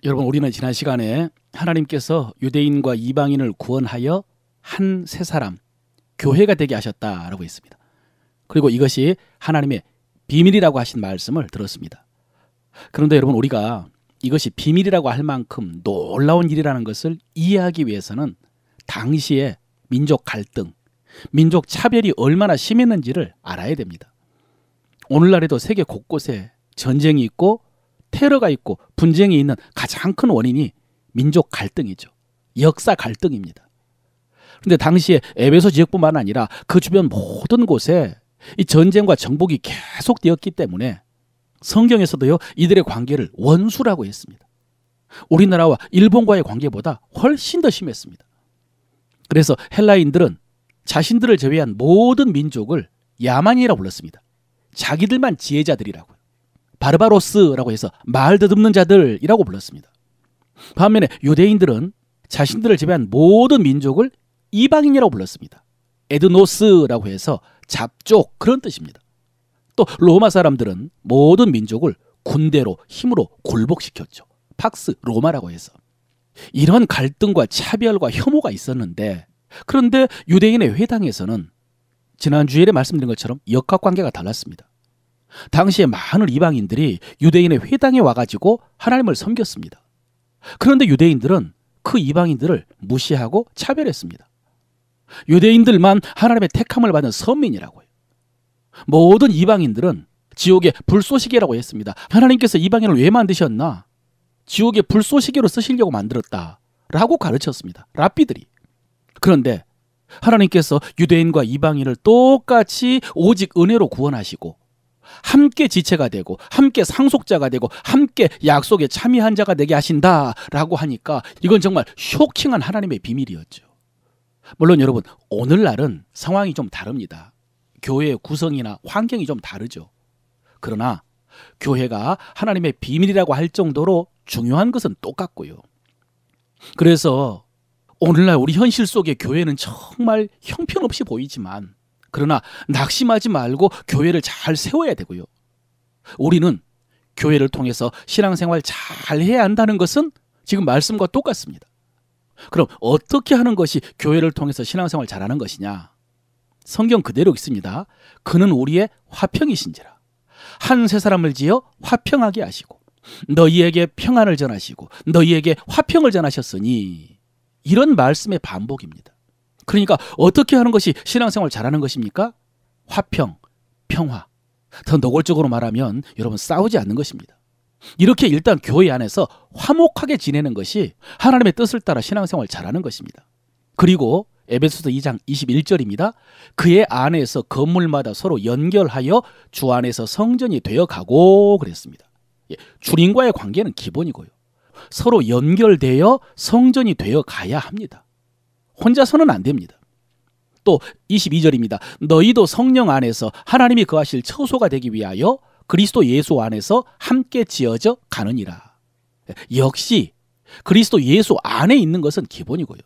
여러분, 우리는 지난 시간에 하나님께서 유대인과 이방인을 구원하여 한 새 사람, 교회가 되게 하셨다라고 했습니다. 그리고 이것이 하나님의 비밀이라고 하신 말씀을 들었습니다. 그런데 여러분, 우리가 이것이 비밀이라고 할 만큼 놀라운 일이라는 것을 이해하기 위해서는 당시에 민족 갈등, 민족 차별이 얼마나 심했는지를 알아야 됩니다. 오늘날에도 세계 곳곳에 전쟁이 있고 테러가 있고 분쟁이 있는 가장 큰 원인이 민족 갈등이죠. 역사 갈등입니다. 그런데 당시에 에베소 지역뿐만 아니라 그 주변 모든 곳에 이 전쟁과 정복이 계속되었기 때문에 성경에서도요, 이들의 관계를 원수라고 했습니다. 우리나라와 일본과의 관계보다 훨씬 더 심했습니다. 그래서 헬라인들은 자신들을 제외한 모든 민족을 야만이라고 불렀습니다. 자기들만 지혜자들이라고요. 바르바로스라고 해서 말 더듬는 자들이라고 불렀습니다. 반면에 유대인들은 자신들을 제외한 모든 민족을 이방인이라고 불렀습니다. 에드노스라고 해서 잡족, 그런 뜻입니다. 또 로마 사람들은 모든 민족을 군대로 힘으로 굴복시켰죠. 팍스 로마라고 해서. 이런 갈등과 차별과 혐오가 있었는데, 그런데 유대인의 회당에서는 지난 주일에 말씀드린 것처럼 역학관계가 달랐습니다. 당시에 많은 이방인들이 유대인의 회당에 와가지고 하나님을 섬겼습니다. 그런데 유대인들은 그 이방인들을 무시하고 차별했습니다. 유대인들만 하나님의 택함을 받은 선민이라고요. 모든 이방인들은 지옥의 불쏘시개라고 했습니다. 하나님께서 이방인을 왜 만드셨나? 지옥의 불쏘시개로 쓰시려고 만들었다라고 가르쳤습니다. 랍비들이. 그런데 하나님께서 유대인과 이방인을 똑같이 오직 은혜로 구원하시고 함께 지체가 되고 함께 상속자가 되고 함께 약속에 참여한 자가 되게 하신다라고 하니까 이건 정말 쇼킹한 하나님의 비밀이었죠. 물론 여러분, 오늘날은 상황이 좀 다릅니다. 교회의 구성이나 환경이 좀 다르죠. 그러나 교회가 하나님의 비밀이라고 할 정도로 중요한 것은 똑같고요. 그래서 오늘날 우리 현실 속의 교회는 정말 형편없이 보이지만, 그러나 낙심하지 말고 교회를 잘 세워야 되고요. 우리는 교회를 통해서 신앙생활 잘 해야 한다는 것은 지금 말씀과 똑같습니다. 그럼 어떻게 하는 것이 교회를 통해서 신앙생활 잘하는 것이냐? 성경 그대로 있습니다. 그는 우리의 화평이신지라. 한 새 사람을 지어 화평하게 하시고 너희에게 평안을 전하시고 너희에게 화평을 전하셨으니, 이런 말씀의 반복입니다. 그러니까 어떻게 하는 것이 신앙생활 잘하는 것입니까? 화평, 평화. 더 노골적으로 말하면 여러분, 싸우지 않는 것입니다. 이렇게 일단 교회 안에서 화목하게 지내는 것이 하나님의 뜻을 따라 신앙생활 잘하는 것입니다. 그리고 에베소서 2장 21절입니다. 그의 안에서 건물마다 서로 연결하여 주 안에서 성전이 되어가고 그랬습니다. 주님과의 관계는 기본이고요. 서로 연결되어 성전이 되어가야 합니다. 혼자서는 안 됩니다. 또 22절입니다. 너희도 성령 안에서 하나님이 거하실 처소가 되기 위하여 그리스도 예수 안에서 함께 지어져 가느니라. 역시 그리스도 예수 안에 있는 것은 기본이고요.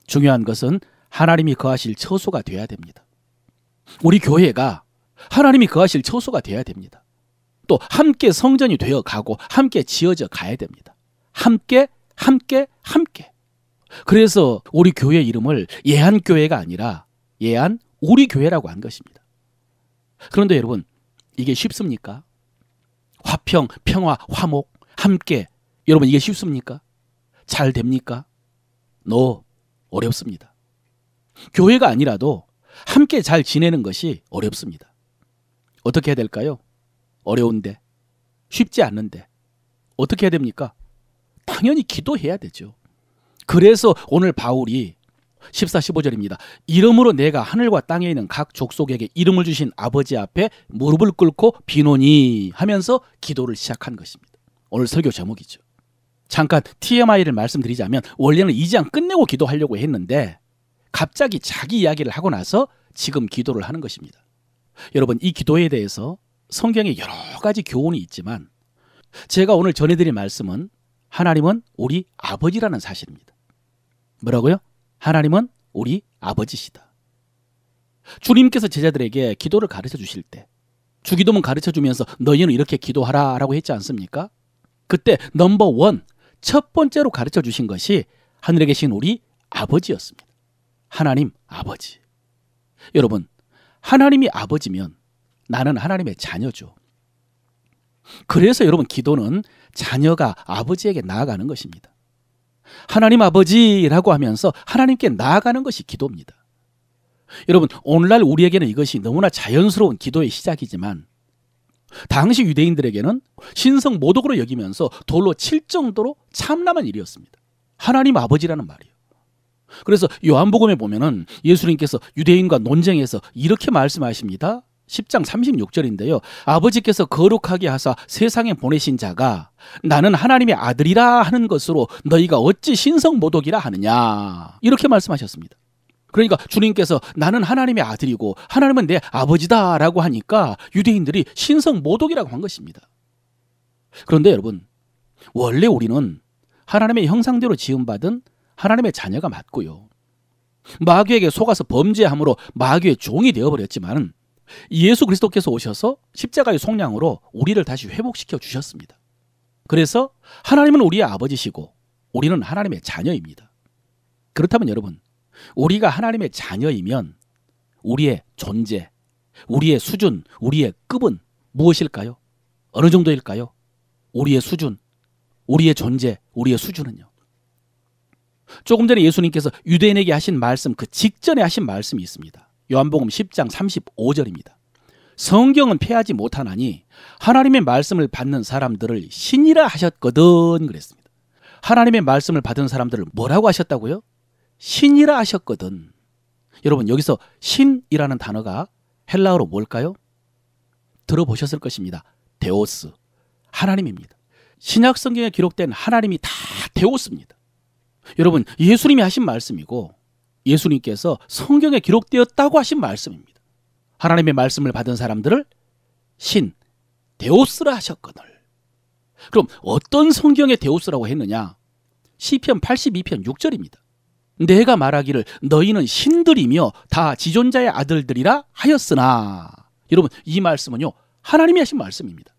중요한 것은 하나님이 거하실 처소가 돼야 됩니다. 우리 교회가 하나님이 거하실 처소가 돼야 됩니다. 또 함께 성전이 되어 가고 함께 지어져 가야 됩니다. 함께. 그래서 우리 교회 이름을 예한교회가 아니라 예한 우리 교회라고 한 것입니다. 그런데 여러분, 이게 쉽습니까? 화평, 평화, 화목, 함께. 여러분, 이게 쉽습니까? 잘 됩니까? No, 어렵습니다. 교회가 아니라도 함께 잘 지내는 것이 어렵습니다. 어떻게 해야 될까요? 어려운데, 쉽지 않는데 어떻게 해야 됩니까? 당연히 기도해야 되죠. 그래서 오늘 바울이 14, 15절입니다. 이름으로 내가 하늘과 땅에 있는 각 족속에게 이름을 주신 아버지 앞에 무릎을 꿇고 비노니 하면서 기도를 시작한 것입니다. 오늘 설교 제목이죠. 잠깐 TMI를 말씀드리자면, 원래는 2장 끝내고 기도하려고 했는데 갑자기 자기 이야기를 하고 나서 지금 기도를 하는 것입니다. 여러분, 이 기도에 대해서 성경에 여러 가지 교훈이 있지만 제가 오늘 전해드릴 말씀은 하나님은 우리 아버지라는 사실입니다. 뭐라고요? 하나님은 우리 아버지시다. 주님께서 제자들에게 기도를 가르쳐 주실 때 주기도문 가르쳐 주면서 너희는 이렇게 기도하라 라고 했지 않습니까? 그때 넘버 원, 첫 번째로 가르쳐 주신 것이 하늘에 계신 우리 아버지였습니다. 하나님 아버지. 여러분, 하나님이 아버지면 나는 하나님의 자녀죠. 그래서 여러분, 기도는 자녀가 아버지에게 나아가는 것입니다. 하나님 아버지라고 하면서 하나님께 나아가는 것이 기도입니다. 여러분, 오늘날 우리에게는 이것이 너무나 자연스러운 기도의 시작이지만 당시 유대인들에게는 신성 모독으로 여기면서 돌로 칠 정도로 참남한 일이었습니다. 하나님 아버지라는 말이에요. 그래서 요한복음에 보면은 예수님께서 유대인과 논쟁에서 이렇게 말씀하십니다. 10장 36절인데요. 아버지께서 거룩하게 하사 세상에 보내신 자가 나는 하나님의 아들이라 하는 것으로 너희가 어찌 신성 모독이라 하느냐. 이렇게 말씀하셨습니다. 그러니까 주님께서 나는 하나님의 아들이고 하나님은 내 아버지다라고 하니까 유대인들이 신성 모독이라고 한 것입니다. 그런데 여러분, 원래 우리는 하나님의 형상대로 지음받은 하나님의 자녀가 맞고요. 마귀에게 속아서 범죄함으로 마귀의 종이 되어버렸지만 예수 그리스도께서 오셔서 십자가의 속량으로 우리를 다시 회복시켜 주셨습니다. 그래서 하나님은 우리의 아버지시고 우리는 하나님의 자녀입니다. 그렇다면 여러분, 우리가 하나님의 자녀이면 우리의 존재, 우리의 수준, 우리의 급은 무엇일까요? 어느 정도일까요? 우리의 수준, 우리의 존재, 우리의 수준은요. 조금 전에 예수님께서 유대인에게 하신 말씀, 그 직전에 하신 말씀이 있습니다. 요한복음 10장 35절입니다. 성경은 폐하지 못하나니 하나님의 말씀을 받는 사람들을 신이라 하셨거든 그랬습니다. 하나님의 말씀을 받은 사람들을 뭐라고 하셨다고요? 신이라 하셨거든. 여러분, 여기서 신이라는 단어가 헬라어로 뭘까요? 들어보셨을 것입니다. 데오스, 하나님입니다. 신약 성경에 기록된 하나님이 다 데오스입니다. 여러분, 예수님이 하신 말씀이고 예수님께서 성경에 기록되었다고 하신 말씀입니다. 하나님의 말씀을 받은 사람들을 신, 데오스라 하셨거늘. 그럼 어떤 성경의 데오스라고 했느냐? 시편 82편 6절입니다. 내가 말하기를 너희는 신들이며 다 지존자의 아들들이라 하였으나. 여러분, 이 말씀은요, 하나님이 하신 말씀입니다.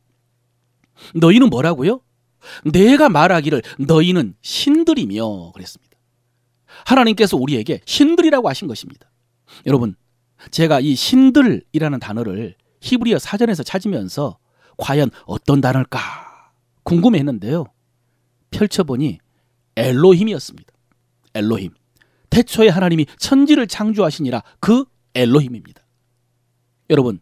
너희는 뭐라고요? 내가 말하기를 너희는 신들이며 그랬습니다. 하나님께서 우리에게 신들이라고 하신 것입니다. 여러분, 제가 이 신들이라는 단어를 히브리어 사전에서 찾으면서 과연 어떤 단어일까 궁금했는데요. 펼쳐보니 엘로힘이었습니다. 엘로힘. 태초에 하나님이 천지를 창조하시니라 그 엘로힘입니다. 여러분,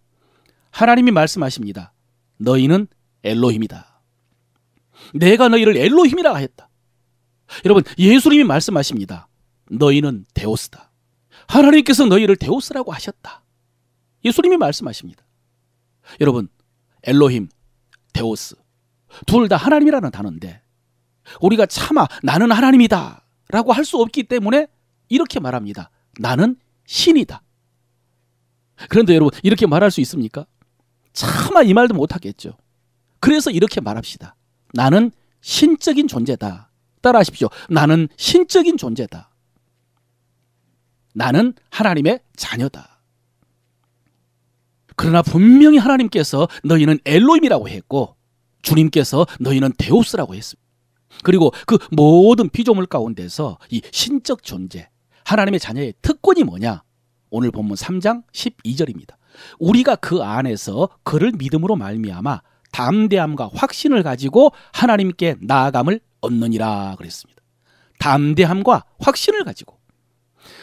하나님이 말씀하십니다. 너희는 엘로힘이다. 내가 너희를 엘로힘이라 하였다. 여러분, 예수님이 말씀하십니다. 너희는 데오스다. 하나님께서 너희를 데오스라고 하셨다. 예수님이 말씀하십니다. 여러분, 엘로힘, 데오스 둘 다 하나님이라는 단어인데 우리가 차마 나는 하나님이다 라고 할 수 없기 때문에 이렇게 말합니다. 나는 신이다. 그런데 여러분, 이렇게 말할 수 있습니까? 차마 이 말도 못하겠죠. 그래서 이렇게 말합시다. 나는 신적인 존재다. 따라하십시오. 나는 신적인 존재다. 나는 하나님의 자녀다. 그러나 분명히 하나님께서 너희는 엘로힘이라고 했고 주님께서 너희는 데오스라고 했습니다. 그리고 그 모든 피조물 가운데서 이 신적 존재, 하나님의 자녀의 특권이 뭐냐? 오늘 본문 3장 12절입니다. 우리가 그 안에서 그를 믿음으로 말미암아 담대함과 확신을 가지고 하나님께 나아감을 얻느니라 그랬습니다. 담대함과 확신을 가지고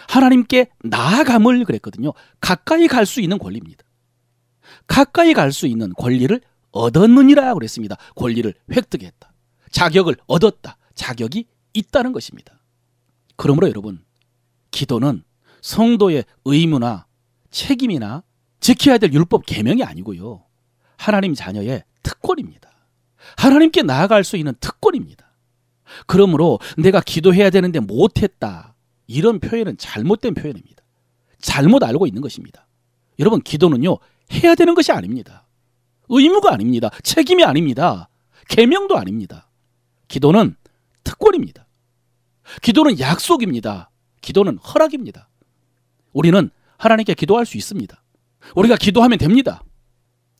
하나님께 나아감을 그랬거든요. 가까이 갈 수 있는 권리입니다. 가까이 갈 수 있는 권리를 얻었느니라 그랬습니다. 권리를 획득했다. 자격을 얻었다. 자격이 있다는 것입니다. 그러므로 여러분, 기도는 성도의 의무나 책임이나 지켜야 될 율법 계명이 아니고요. 하나님 자녀의 특권입니다. 하나님께 나아갈 수 있는 특권입니다. 그러므로 내가 기도해야 되는데 못했다. 이런 표현은 잘못된 표현입니다. 잘못 알고 있는 것입니다. 여러분, 기도는요, 해야 되는 것이 아닙니다. 의무가 아닙니다. 책임이 아닙니다. 계명도 아닙니다. 기도는 특권입니다. 기도는 약속입니다. 기도는 허락입니다. 우리는 하나님께 기도할 수 있습니다. 우리가 기도하면 됩니다.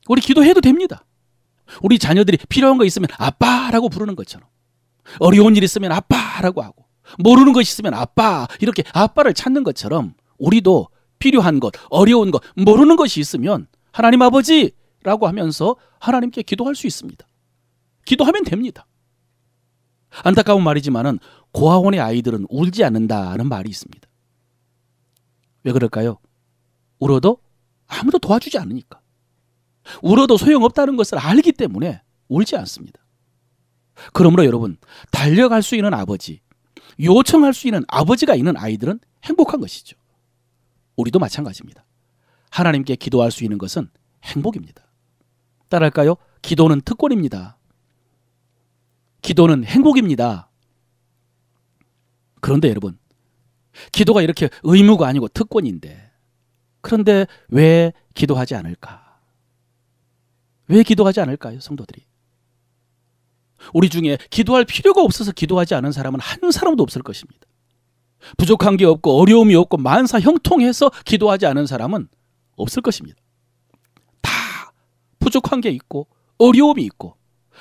우리 기도해도 됩니다. 우리 자녀들이 필요한 거 있으면 아빠라고 부르는 것처럼, 어려운 일 있으면 아빠라고 하고, 모르는 것 있으면 아빠, 이렇게 아빠를 찾는 것처럼 우리도 필요한 것, 어려운 것, 모르는 것이 있으면 하나님 아버지라고 하면서 하나님께 기도할 수 있습니다. 기도하면 됩니다. 안타까운 말이지만은 고아원의 아이들은 울지 않는다는 말이 있습니다. 왜 그럴까요? 울어도 아무도 도와주지 않으니까. 울어도 소용없다는 것을 알기 때문에 울지 않습니다. 그러므로 여러분, 달려갈 수 있는 아버지, 요청할 수 있는 아버지가 있는 아이들은 행복한 것이죠. 우리도 마찬가지입니다. 하나님께 기도할 수 있는 것은 행복입니다. 따라할까요? 기도는 특권입니다. 기도는 행복입니다. 그런데 여러분, 기도가 이렇게 의무가 아니고 특권인데, 그런데 왜 기도하지 않을까? 왜 기도하지 않을까요, 성도들이? 우리 중에 기도할 필요가 없어서 기도하지 않은 사람은 한 사람도 없을 것입니다. 부족한 게 없고 어려움이 없고 만사 형통해서 기도하지 않은 사람은 없을 것입니다. 다 부족한 게 있고 어려움이 있고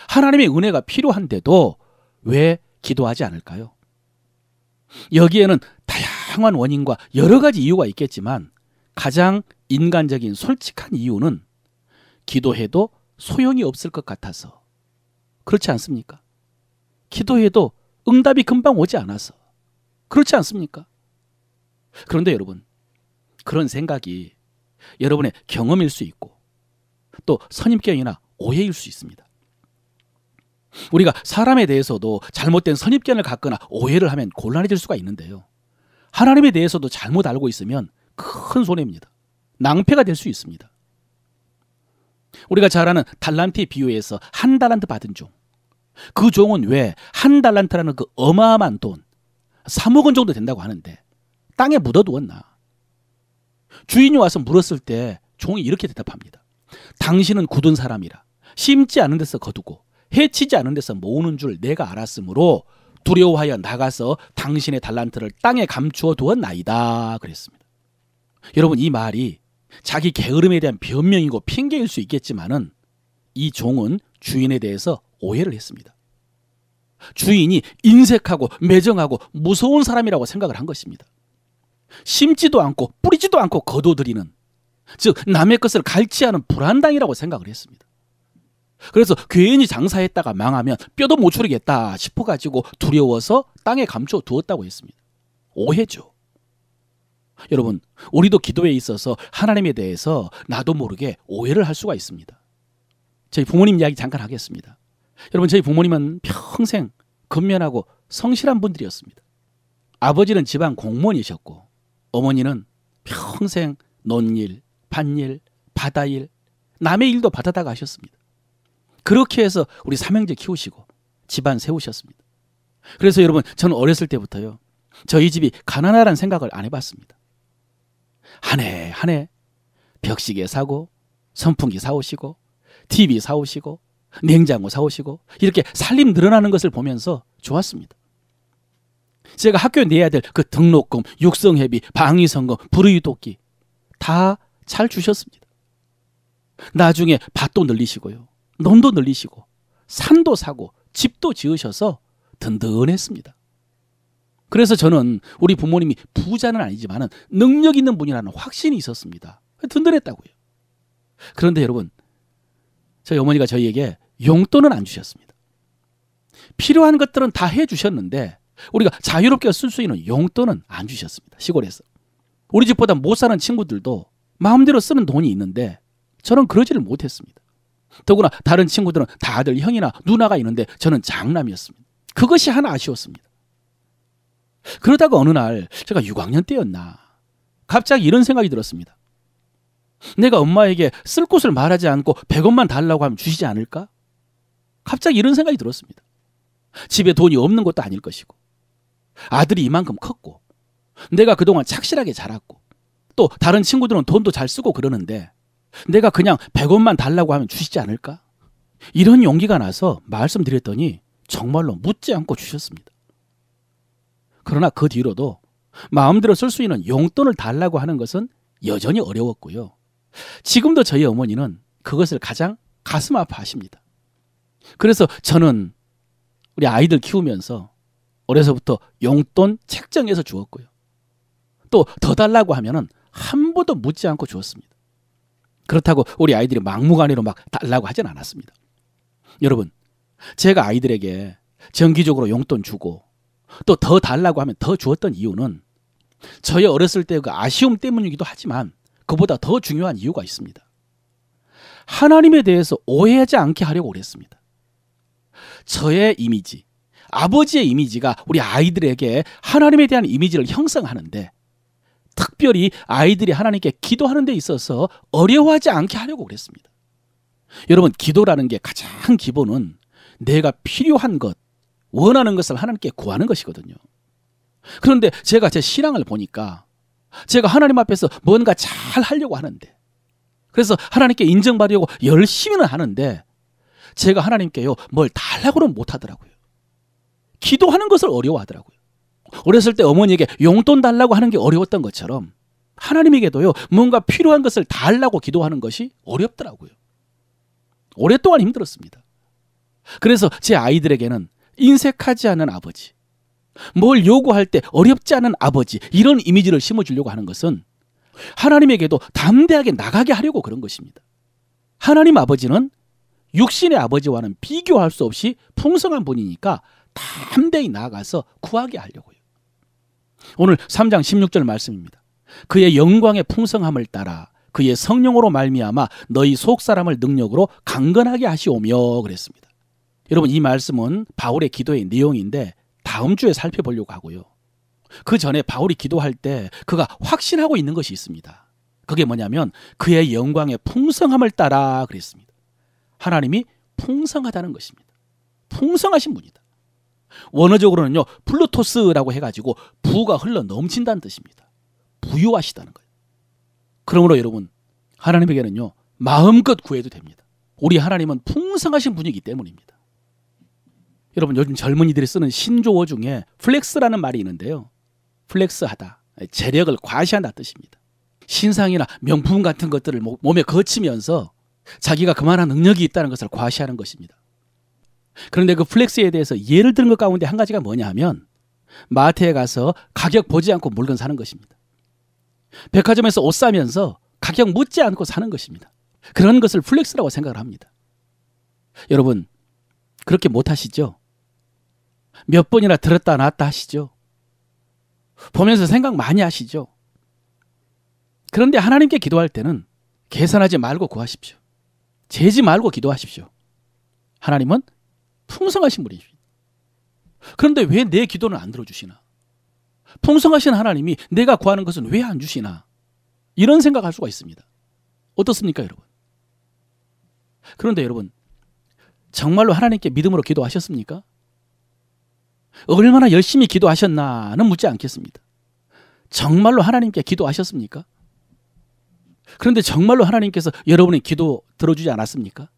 하나님의 은혜가 필요한데도 왜 기도하지 않을까요? 여기에는 다양한 원인과 여러 가지 이유가 있겠지만 가장 인간적인 솔직한 이유는 기도해도 소용이 없을 것 같아서, 그렇지 않습니까? 기도해도 응답이 금방 오지 않아서, 그렇지 않습니까? 그런데 여러분, 그런 생각이 여러분의 경험일 수 있고 또 선입견이나 오해일 수 있습니다. 우리가 사람에 대해서도 잘못된 선입견을 갖거나 오해를 하면 곤란해질 수가 있는데요, 하나님에 대해서도 잘못 알고 있으면 큰 손해입니다. 낭패가 될 수 있습니다. 우리가 잘 아는 달란트의 비유에서 한 달란트 받은 종, 그 종은 왜 한 달란트라는 그 어마어마한 돈, 3억 원 정도 된다고 하는데 땅에 묻어두었나? 주인이 와서 물었을 때 종이 이렇게 대답합니다. 당신은 굳은 사람이라 심지 않은 데서 거두고 해치지 않은 데서 모으는 줄 내가 알았으므로 두려워하여 나가서 당신의 달란트를 땅에 감추어 두었나이다, 그랬습니다. 여러분, 이 말이 자기 게으름에 대한 변명이고 핑계일 수 있겠지만은 이 종은 주인에 대해서 오해를 했습니다. 주인이 인색하고 매정하고 무서운 사람이라고 생각을 한 것입니다. 심지도 않고 뿌리지도 않고 거둬들이는, 즉 남의 것을 갈취하는 불안당이라고 생각을 했습니다. 그래서 괜히 장사했다가 망하면 뼈도 못 추리겠다 싶어가지고 두려워서 땅에 감춰 두었다고 했습니다. 오해죠. 여러분, 우리도 기도에 있어서 하나님에 대해서 나도 모르게 오해를 할 수가 있습니다. 저희 부모님 이야기 잠깐 하겠습니다. 여러분, 저희 부모님은 평생 근면하고 성실한 분들이었습니다. 아버지는 집안 공무원이셨고 어머니는 평생 논일, 밭일, 바다일, 남의 일도 받아다가 하셨습니다. 그렇게 해서 우리 삼형제 키우시고 집안 세우셨습니다. 그래서 여러분, 저는 어렸을 때부터요, 저희 집이 가난하다는 생각을 안 해봤습니다. 한 해 한 해 벽시계 사고 선풍기 사오시고 TV 사오시고 냉장고 사오시고 이렇게 살림 늘어나는 것을 보면서 좋았습니다. 제가 학교에 내야 될 그 등록금, 육성회비, 방위선거, 불의도끼 다 잘 주셨습니다. 나중에 밭도 늘리시고요, 논도 늘리시고 산도 사고 집도 지으셔서 든든했습니다. 그래서 저는 우리 부모님이 부자는 아니지만 능력 있는 분이라는 확신이 있었습니다. 든든했다고요. 그런데 여러분, 저희 어머니가 저희에게 용돈은 안 주셨습니다. 필요한 것들은 다 해주셨는데 우리가 자유롭게 쓸 수 있는 용돈은 안 주셨습니다. 시골에서. 우리 집보다 못 사는 친구들도 마음대로 쓰는 돈이 있는데 저는 그러지를 못했습니다. 더구나 다른 친구들은 다들 형이나 누나가 있는데 저는 장남이었습니다. 그것이 하나 아쉬웠습니다. 그러다가 어느 날 제가 6학년 때였나 갑자기 이런 생각이 들었습니다. 내가 엄마에게 쓸 곳을 말하지 않고 100원만 달라고 하면 주시지 않을까? 갑자기 이런 생각이 들었습니다. 집에 돈이 없는 것도 아닐 것이고 아들이 이만큼 컸고 내가 그동안 착실하게 자랐고 또 다른 친구들은 돈도 잘 쓰고 그러는데 내가 그냥 100원만 달라고 하면 주시지 않을까? 이런 용기가 나서 말씀드렸더니 정말로 묻지 않고 주셨습니다. 그러나 그 뒤로도 마음대로 쓸 수 있는 용돈을 달라고 하는 것은 여전히 어려웠고요. 지금도 저희 어머니는 그것을 가장 가슴 아파하십니다. 그래서 저는 우리 아이들 키우면서 어려서부터 용돈 책정해서 주었고요. 또 더 달라고 하면은 한 번도 묻지 않고 주었습니다. 그렇다고 우리 아이들이 막무가내로 막 달라고 하진 않았습니다. 여러분, 제가 아이들에게 정기적으로 용돈 주고 또 더 달라고 하면 더 주었던 이유는 저의 어렸을 때 그 아쉬움 때문이기도 하지만 그보다 더 중요한 이유가 있습니다. 하나님에 대해서 오해하지 않게 하려고 그랬습니다. 저의 이미지, 아버지의 이미지가 우리 아이들에게 하나님에 대한 이미지를 형성하는데 특별히 아이들이 하나님께 기도하는 데 있어서 어려워하지 않게 하려고 그랬습니다. 여러분, 기도라는 게 가장 기본은 내가 필요한 것, 원하는 것을 하나님께 구하는 것이거든요. 그런데 제가 제 신앙을 보니까 제가 하나님 앞에서 뭔가 잘 하려고 하는데, 그래서 하나님께 인정받으려고 열심히는 하는데 제가 하나님께요 뭘 달라고는 못하더라고요. 기도하는 것을 어려워하더라고요. 어렸을 때 어머니에게 용돈 달라고 하는 게 어려웠던 것처럼 하나님에게도요 뭔가 필요한 것을 달라고 기도하는 것이 어렵더라고요. 오랫동안 힘들었습니다. 그래서 제 아이들에게는 인색하지 않은 아버지, 뭘 요구할 때 어렵지 않은 아버지, 이런 이미지를 심어주려고 하는 것은 하나님에게도 담대하게 나가게 하려고 그런 것입니다. 하나님 아버지는 육신의 아버지와는 비교할 수 없이 풍성한 분이니까 담대히 나아가서 구하게 하려고요. 오늘 3장 16절 말씀입니다. 그의 영광의 풍성함을 따라 그의 성령으로 말미암아 너희 속사람을 능력으로 강건하게 하시오며 그랬습니다. 여러분, 이 말씀은 바울의 기도의 내용인데 다음 주에 살펴보려고 하고요. 그 전에 바울이 기도할 때 그가 확신하고 있는 것이 있습니다. 그게 뭐냐면 그의 영광의 풍성함을 따라 그랬습니다. 하나님이 풍성하다는 것입니다. 풍성하신 분이다. 원어적으로는요 플루토스라고 해가지고 부가 흘러 넘친다는 뜻입니다. 부유하시다는 거예요. 그러므로 여러분, 하나님에게는요 마음껏 구해도 됩니다. 우리 하나님은 풍성하신 분이기 때문입니다. 여러분, 요즘 젊은이들이 쓰는 신조어 중에 플렉스라는 말이 있는데요. 플렉스하다, 재력을 과시한다 뜻입니다. 신상이나 명품 같은 것들을 몸에 거치면서 자기가 그만한 능력이 있다는 것을 과시하는 것입니다. 그런데 그 플렉스에 대해서 예를 드는 것 가운데 한 가지가 뭐냐 하면 마트에 가서 가격 보지 않고 물건 사는 것입니다. 백화점에서 옷 사면서 가격 묻지 않고 사는 것입니다. 그런 것을 플렉스라고 생각을 합니다. 여러분, 그렇게 못하시죠? 몇 번이나 들었다 놨다 하시죠? 보면서 생각 많이 하시죠? 그런데 하나님께 기도할 때는 계산하지 말고 구하십시오. 재지 말고 기도하십시오. 하나님은 풍성하신 분이십니다. 그런데 왜 내 기도는 안 들어주시나? 풍성하신 하나님이 내가 구하는 것은 왜 안 주시나? 이런 생각할 수가 있습니다. 어떻습니까, 여러분? 그런데 여러분, 정말로 하나님께 믿음으로 기도하셨습니까? 얼마나 열심히 기도하셨나는 묻지 않겠습니다. 정말로 하나님께 기도하셨습니까? 그런데 정말로 하나님께서 여러분의 기도 들어주지 않았습니까?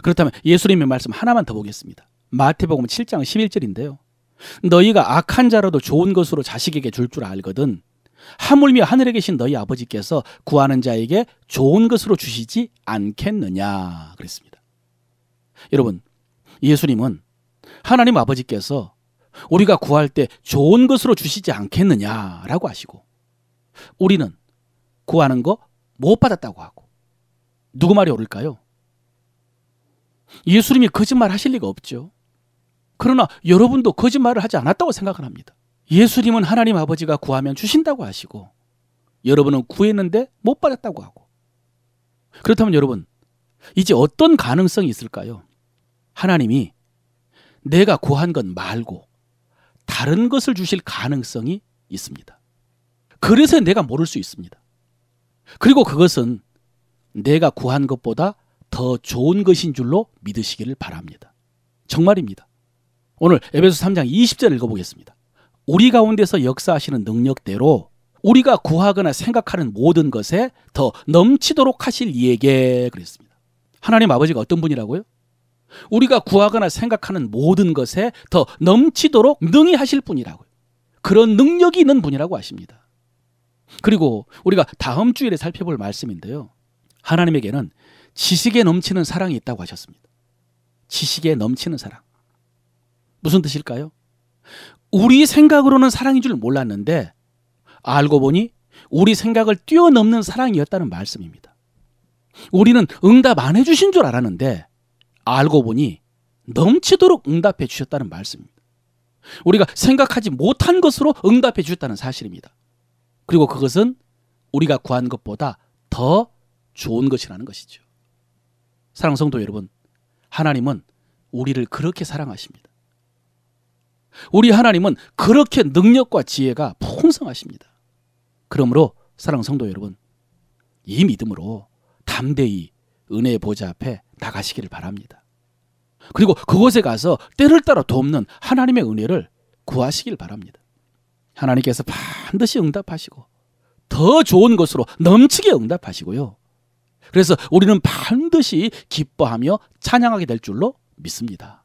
그렇다면 예수님의 말씀 하나만 더 보겠습니다. 마태복음 7장 11절인데요. 너희가 악한 자라도 좋은 것으로 자식에게 줄 알거든 하물며 하늘에 계신 너희 아버지께서 구하는 자에게 좋은 것으로 주시지 않겠느냐 그랬습니다. 여러분, 예수님은 하나님 아버지께서 우리가 구할 때 좋은 것으로 주시지 않겠느냐라고 하시고 우리는 구하는 거 못 받았다고 하고, 누구 말이 옳을까요? 예수님이 거짓말 하실 리가 없죠. 그러나 여러분도 거짓말을 하지 않았다고 생각을 합니다. 예수님은 하나님 아버지가 구하면 주신다고 하시고 여러분은 구했는데 못 받았다고 하고, 그렇다면 여러분, 이제 어떤 가능성이 있을까요? 하나님이 내가 구한 것 말고 다른 것을 주실 가능성이 있습니다. 그래서 내가 모를 수 있습니다. 그리고 그것은 내가 구한 것보다 더 좋은 것인 줄로 믿으시기를 바랍니다. 정말입니다. 오늘 에베소 3장 20절 읽어보겠습니다. 우리 가운데서 역사하시는 능력대로 우리가 구하거나 생각하는 모든 것에 더 넘치도록 하실 이에게 그랬습니다. 하나님 아버지가 어떤 분이라고요? 우리가 구하거나 생각하는 모든 것에 더 넘치도록 능히 하실 분이라고요. 그런 능력이 있는 분이라고 하십니다. 그리고 우리가 다음 주일에 살펴볼 말씀인데요. 하나님에게는 지식에 넘치는 사랑이 있다고 하셨습니다. 지식에 넘치는 사랑. 무슨 뜻일까요? 우리 생각으로는 사랑인 줄 몰랐는데 알고 보니 우리 생각을 뛰어넘는 사랑이었다는 말씀입니다. 우리는 응답 안 해주신 줄 알았는데 알고 보니 넘치도록 응답해 주셨다는 말씀입니다. 우리가 생각하지 못한 것으로 응답해 주셨다는 사실입니다. 그리고 그것은 우리가 구한 것보다 더 좋은 것이라는 것이죠. 사랑하는 성도 여러분, 하나님은 우리를 그렇게 사랑하십니다. 우리 하나님은 그렇게 능력과 지혜가 풍성하십니다. 그러므로 사랑하는 성도 여러분, 이 믿음으로 담대히 은혜의 보좌 앞에 나가시기를 바랍니다. 그리고 그곳에 가서 때를 따라 돕는 하나님의 은혜를 구하시길 바랍니다. 하나님께서 반드시 응답하시고 더 좋은 것으로 넘치게 응답하시고요. 그래서 우리는 반드시 기뻐하며 찬양하게 될 줄로 믿습니다.